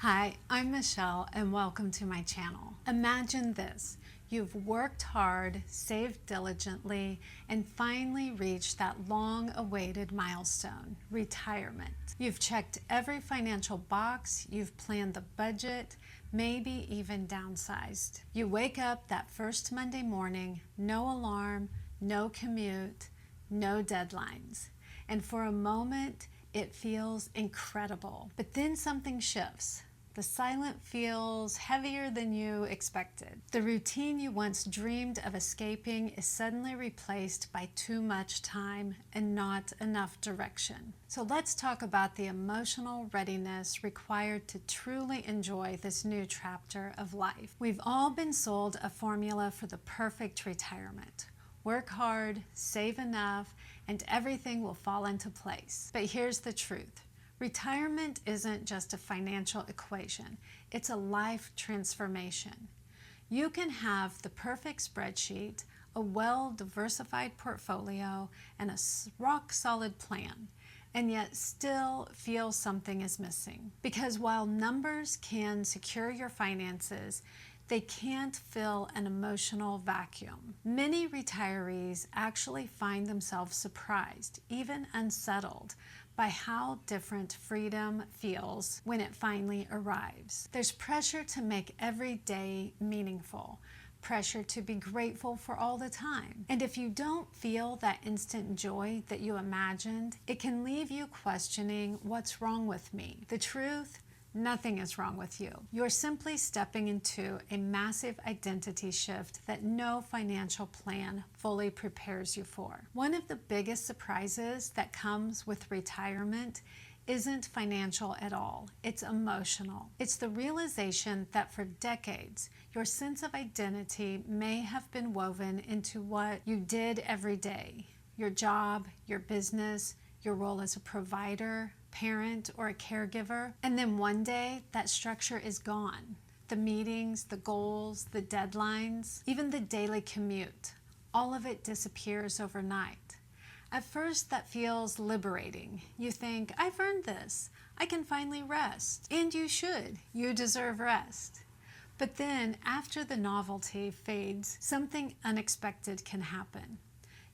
Hi, I'm Michelle and welcome to my channel. Imagine this. You've worked hard, saved diligently, and finally reached that long-awaited milestone, retirement. You've checked every financial box, you've planned the budget, maybe even downsized. You wake up that first Monday morning, no alarm, no commute, no deadlines. And for a moment, it feels incredible. But then something shifts. The silence feels heavier than you expected. The routine you once dreamed of escaping is suddenly replaced by too much time and not enough direction. So let's talk about the emotional readiness required to truly enjoy this new chapter of life. We've all been sold a formula for the perfect retirement. Work hard, save enough, and everything will fall into place. But here's the truth. Retirement isn't just a financial equation, it's a life transformation. You can have the perfect spreadsheet, a well-diversified portfolio, and a rock-solid plan, and yet still feel something is missing. Because while numbers can secure your finances, they can't fill an emotional vacuum. Many retirees actually find themselves surprised, even unsettled, by how different freedom feels when it finally arrives. There's pressure to make every day meaningful, pressure to be grateful for all the time. And if you don't feel that instant joy that you imagined, it can leave you questioning, what's wrong with me? The truth? Nothing is wrong with you. You're simply stepping into a massive identity shift that no financial plan fully prepares you for. One of the biggest surprises that comes with retirement isn't financial at all. It's emotional. It's the realization that for decades, your sense of identity may have been woven into what you did every day. Your job, your business, your role as a provider, parent, or a caregiver. And then one day, that structure is gone. The meetings, the goals, the deadlines, even the daily commute, all of it disappears overnight. At first, that feels liberating. You think, I've earned this. I can finally rest. And you should. You deserve rest. But then, after the novelty fades, something unexpected can happen.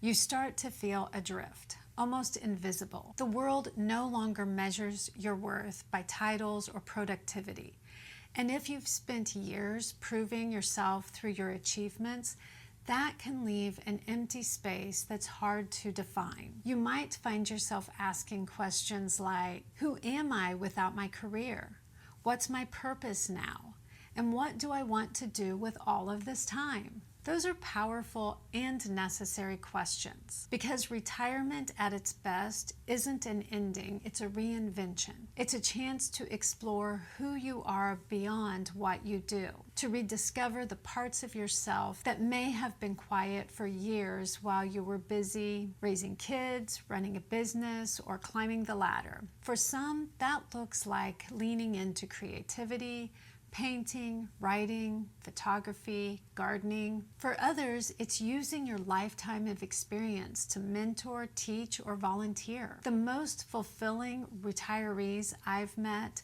You start to feel adrift, almost invisible. The world no longer measures your worth by titles or productivity. And if you've spent years proving yourself through your achievements, that can leave an empty space that's hard to define. You might find yourself asking questions like, who am I without my career? What's my purpose now? And what do I want to do with all of this time? Those are powerful and necessary questions, because retirement at its best isn't an ending, it's a reinvention. It's a chance to explore who you are beyond what you do, to rediscover the parts of yourself that may have been quiet for years while you were busy raising kids, running a business, or climbing the ladder. For some, that looks like leaning into creativity, painting, writing, photography, gardening. For others, it's using your lifetime of experience to mentor, teach, or volunteer. The most fulfilling retirees I've met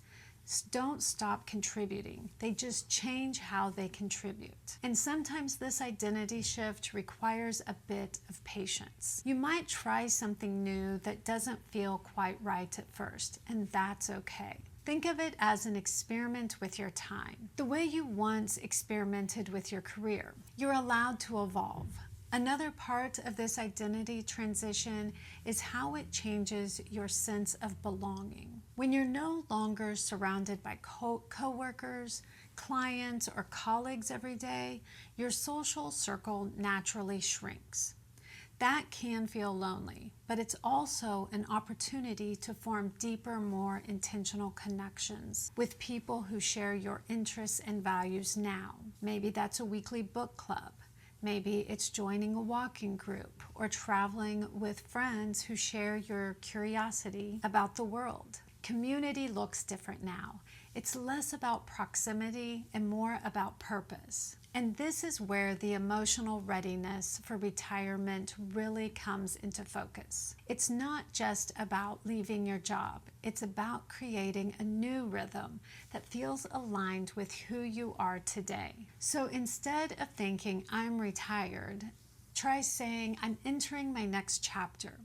don't stop contributing. They just change how they contribute. And sometimes this identity shift requires a bit of patience. You might try something new that doesn't feel quite right at first, and that's okay. Think of it as an experiment with your time, the way you once experimented with your career. You're allowed to evolve. Another part of this identity transition is how it changes your sense of belonging. When you're no longer surrounded by coworkers, clients, or colleagues every day, your social circle naturally shrinks. That can feel lonely, but it's also an opportunity to form deeper, more intentional connections with people who share your interests and values now. Maybe that's a weekly book club. Maybe it's joining a walking group or traveling with friends who share your curiosity about the world. Community looks different now. It's less about proximity and more about purpose. And this is where the emotional readiness for retirement really comes into focus. It's not just about leaving your job. It's about creating a new rhythm that feels aligned with who you are today. So instead of thinking, I'm retired, try saying, I'm entering my next chapter.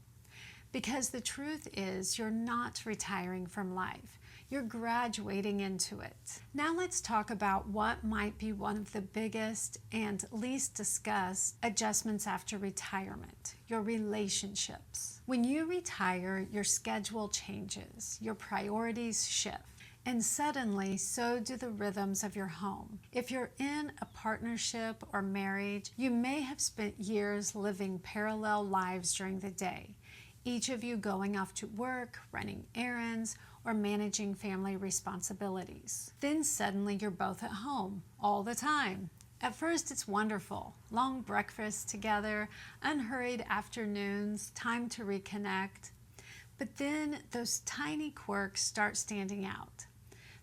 Because the truth is, you're not retiring from life. You're graduating into it. Now let's talk about what might be one of the biggest and least discussed adjustments after retirement: your relationships. When you retire, your schedule changes, your priorities shift, and suddenly so do the rhythms of your home. If you're in a partnership or marriage, you may have spent years living parallel lives during the day, each of you going off to work, running errands, or managing family responsibilities. Then suddenly you're both at home all the time. At first it's wonderful. Long breakfasts together, unhurried afternoons, time to reconnect. But then those tiny quirks start standing out.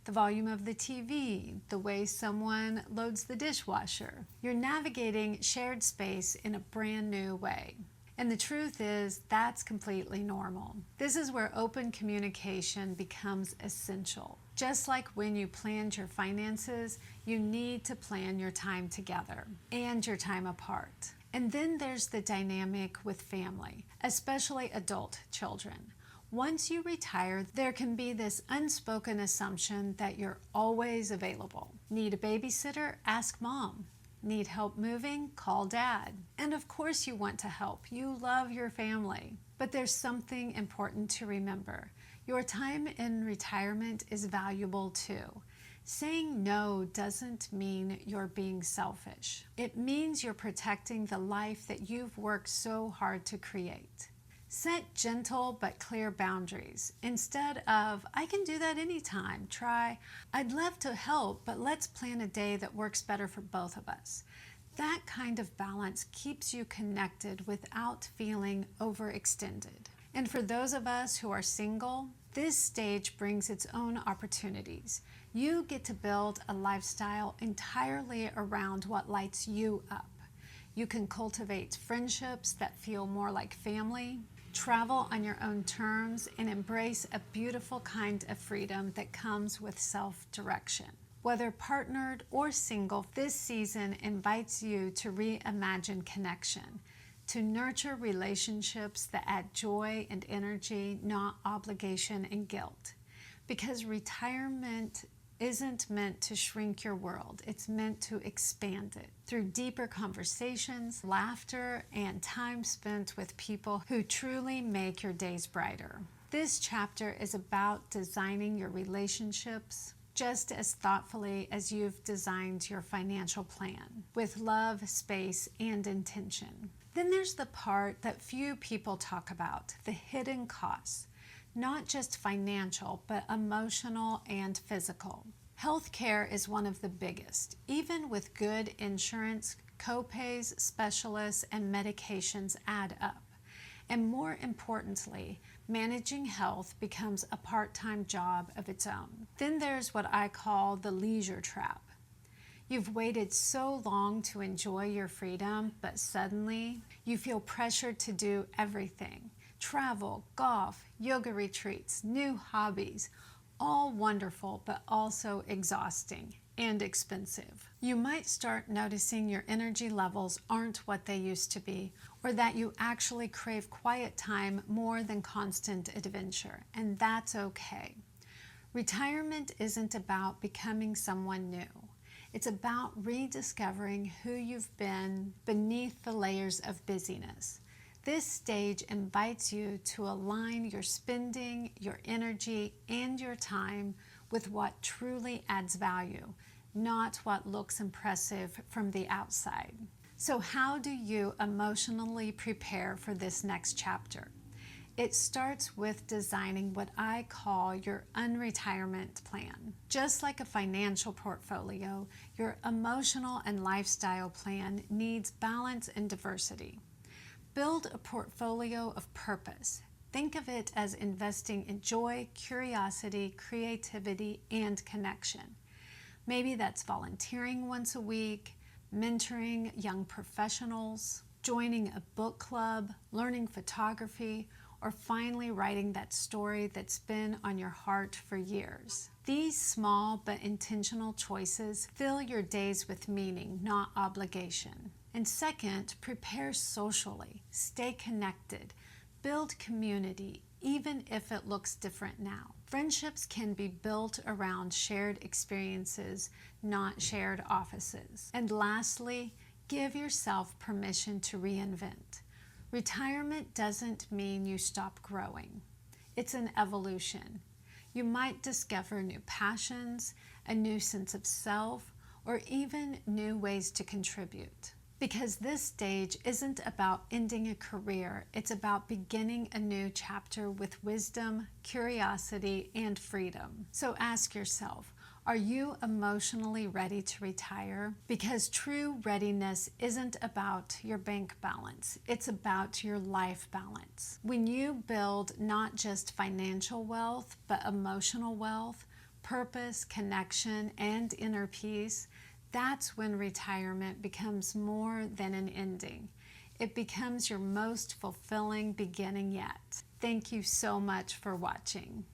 The volume of the TV, the way someone loads the dishwasher. You're navigating shared space in a brand new way. And the truth is, that's completely normal. This is where open communication becomes essential. Just like when you planned your finances, you need to plan your time together and your time apart. And then there's the dynamic with family, especially adult children. Once you retire, there can be this unspoken assumption that you're always available. Need a babysitter? Ask mom. Need help moving? Call dad. And of course you want to help. You love your family. But there's something important to remember. Your time in retirement is valuable too. Saying no doesn't mean you're being selfish. It means you're protecting the life that you've worked so hard to create. Set gentle but clear boundaries. Instead of, I can do that anytime, try, I'd love to help, but let's plan a day that works better for both of us. That kind of balance keeps you connected without feeling overextended. And for those of us who are single, this stage brings its own opportunities. You get to build a lifestyle entirely around what lights you up. You can cultivate friendships that feel more like family, travel on your own terms, and embrace a beautiful kind of freedom that comes with self-direction. Whether partnered or single, this season invites you to reimagine connection, to nurture relationships that add joy and energy, not obligation and guilt. Because retirement isn't meant to shrink your world, it's meant to expand it through deeper conversations, laughter, and time spent with people who truly make your days brighter. This chapter is about designing your relationships just as thoughtfully as you've designed your financial plan, with love, space, and intention. Then there's the part that few people talk about, the hidden costs. Not just financial, but emotional and physical. Healthcare is one of the biggest. Even with good insurance, co-pays, specialists, and medications add up. And more importantly, managing health becomes a part-time job of its own. Then there's what I call the leisure trap. You've waited so long to enjoy your freedom, but suddenly you feel pressured to do everything. Travel, golf, yoga retreats, new hobbies, all wonderful but also exhausting and expensive. You might start noticing your energy levels aren't what they used to be, or that you actually crave quiet time more than constant adventure, and that's okay. Retirement isn't about becoming someone new. It's about rediscovering who you've been beneath the layers of busyness. This stage invites you to align your spending, your energy, and your time with what truly adds value, not what looks impressive from the outside. So how do you emotionally prepare for this next chapter? It starts with designing what I call your unretirement plan. Just like a financial portfolio, your emotional and lifestyle plan needs balance and diversity. Build a portfolio of purpose. Think of it as investing in joy, curiosity, creativity, and connection. Maybe that's volunteering once a week, mentoring young professionals, joining a book club, learning photography, or finally writing that story that's been on your heart for years. These small but intentional choices fill your days with meaning, not obligation. And second, prepare socially. Stay connected. Build community, even if it looks different now. Friendships can be built around shared experiences, not shared offices. And lastly, give yourself permission to reinvent. Retirement doesn't mean you stop growing. It's an evolution. You might discover new passions, a new sense of self, or even new ways to contribute. Because this stage isn't about ending a career, it's about beginning a new chapter with wisdom, curiosity, and freedom. So ask yourself, are you emotionally ready to retire? Because true readiness isn't about your bank balance, it's about your life balance. When you build not just financial wealth, but emotional wealth, purpose, connection, and inner peace, that's when retirement becomes more than an ending. It becomes your most fulfilling beginning yet. Thank you so much for watching.